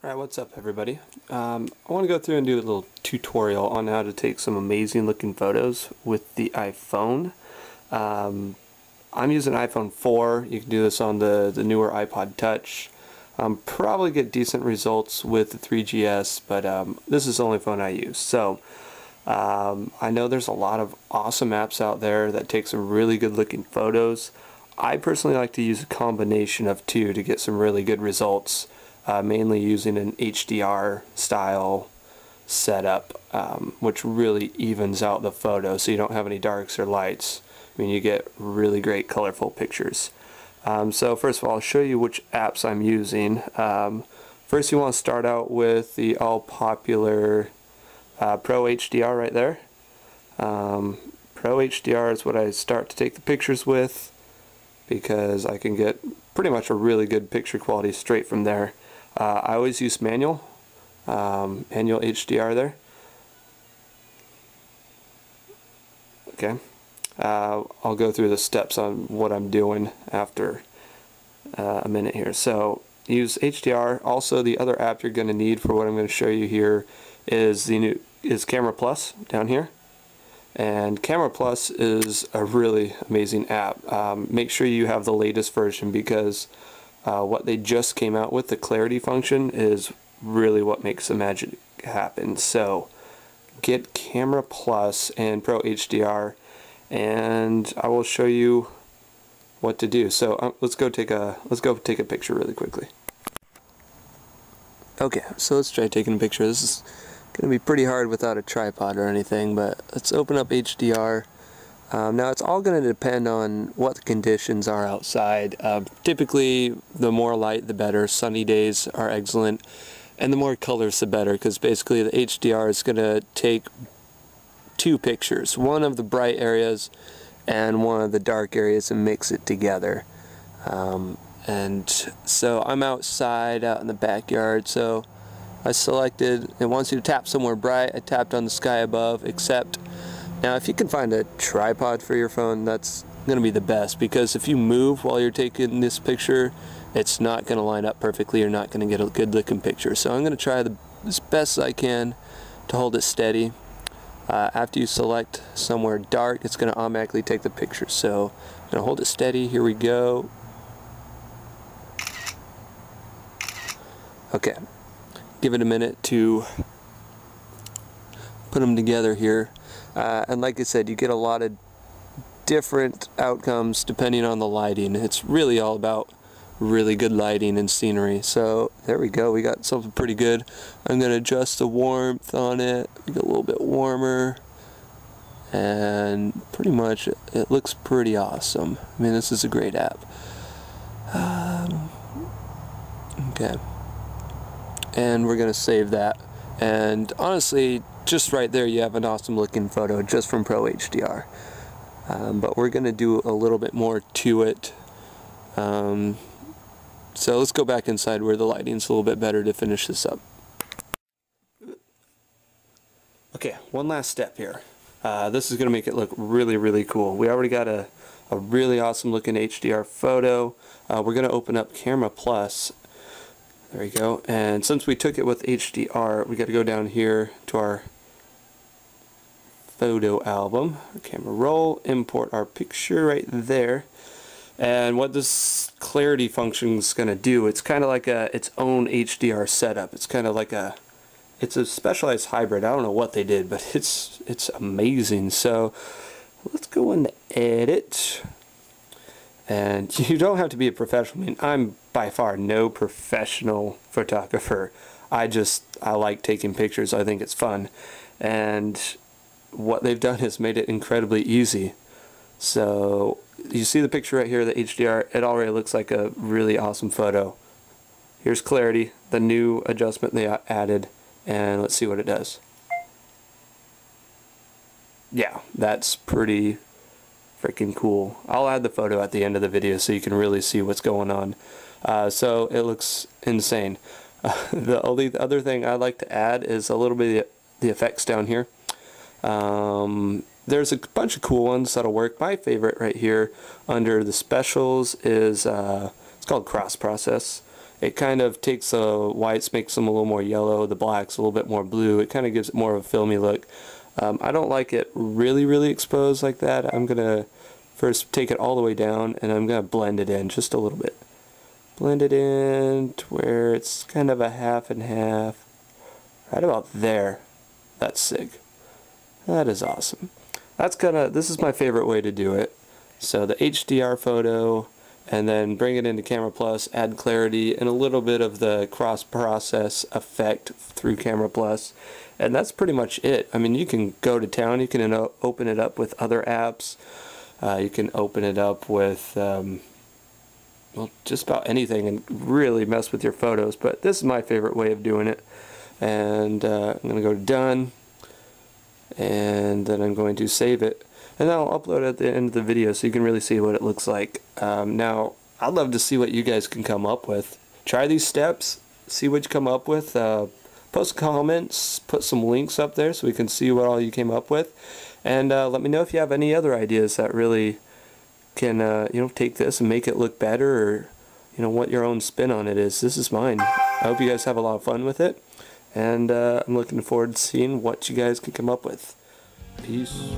Alright, what's up everybody? I want to go through and do a little tutorial on how to take some amazing looking photos with the iPhone. I'm using iPhone 4. You can do this on the newer iPod Touch. Probably get decent results with the 3GS, but this is the only phone I use. So I know there's a lot of awesome apps out there that take some really good looking photos. I personally like to use a combination of two to get some really good results. Mainly using an HDR style setup, which really evens out the photo so you don't have any darks or lights. I mean, you get really great colorful pictures. So first of all, I'll show you which apps I'm using. First you want to start out with the all popular Pro HDR right there. Pro HDR is what I start to take the pictures with because I can get pretty much a really good picture quality straight from there. I always use manual HDR there. Okay, I'll go through the steps on what I'm doing after a minute here. So use HDR. Also, the other app you're going to need for what I'm going to show you here is Camera Plus down here. And Camera Plus is a really amazing app. Make sure you have the latest version because what they just came out with, the clarity function, is really what makes the magic happen. So get Camera Plus and Pro HDR and I will show you what to do. So let's go take a picture really quickly. Okay, so let's try taking a picture. This is gonna be pretty hard without a tripod or anything, but let's open up HDR. Now it's all going to depend on what the conditions are outside. Typically the more light the better. Sunny days are excellent, and the more colors the better, because basically the HDR is going to take two pictures, one of the bright areas and one of the dark areas, and mix it together. And so I'm outside out in the backyard, so I selected, it wants you to tap somewhere bright. I tapped on the sky above, except now if you can find a tripod for your phone, that's going to be the best, because if you move while you're taking this picture, it's not going to line up perfectly. You're not going to get a good looking picture. So I'm going to try as best as I can to hold it steady. After you select somewhere dark, it's going to automatically take the picture. So I'm going to hold it steady. Here we go. Okay, give it a minute to put them together here. And like I said, you get a lot of different outcomes depending on the lighting. It's really all about really good lighting and scenery. So there we go, we got something pretty good. I'm going to adjust the warmth on it, get a little bit warmer, and pretty much it looks pretty awesome. I mean, this is a great app. Okay, and we're going to save that. And honestly, just right there you have an awesome looking photo just from Pro HDR. But we're going to do a little bit more to it. So let's go back inside where the lighting's a little bit better to finish this up. Okay, one last step here. This is going to make it look really, really cool. We already got a really awesome looking HDR photo. We're going to open up Camera Plus. There we go. And since we took it with HDR, we got to go down here to our photo album, our camera roll, import our picture right there. And what this clarity function is going to do, it's kind of like its own HDR setup. It's kind of like it's a specialized hybrid. I don't know what they did, but it's amazing. So let's go into edit. And you don't have to be a professional. I mean, I'm by far no professional photographer. I like taking pictures. I think it's fun. And what they've done is made it incredibly easy. So you see the picture right here, the HDR, it already looks like a really awesome photo. Here's clarity, the new adjustment they added, and let's see what it does. Yeah, that's pretty freaking cool. I'll add the photo at the end of the video so you can really see what's going on. So it looks insane. The only other thing I'd like to add is a little bit of the effects down here. There's a bunch of cool ones that'll work. My favorite right here under the specials is it's called cross process, it kind of takes the whites, makes them a little more yellow, the blacks a little bit more blue. It kind of gives it more of a filmy look. I don't like it really exposed like that. I'm going to first take it all the way down, and I'm going to blend it in just a little bit. Blend it in to where it's kind of a half and half. Right about there. That's sick. That is awesome. This is my favorite way to do it. So the HDR photo, and then bring it into Camera Plus, add clarity and a little bit of the cross-process effect through Camera Plus, and that's pretty much it. I mean, you can go to town. You can open it up with other apps. You can open it up with well, just about anything and really mess with your photos, but this is my favorite way of doing it. And I'm going to go to Done, and then I'm going to save it. And then I'll upload it at the end of the video so you can really see what it looks like. Now, I'd love to see what you guys can come up with. Try these steps, see what you come up with. Post comments, put some links up there so we can see what all you came up with. And let me know if you have any other ideas that really can take this and make it look better, or what your own spin on it is. This is mine. I hope you guys have a lot of fun with it. And I'm looking forward to seeing what you guys can come up with. Peace.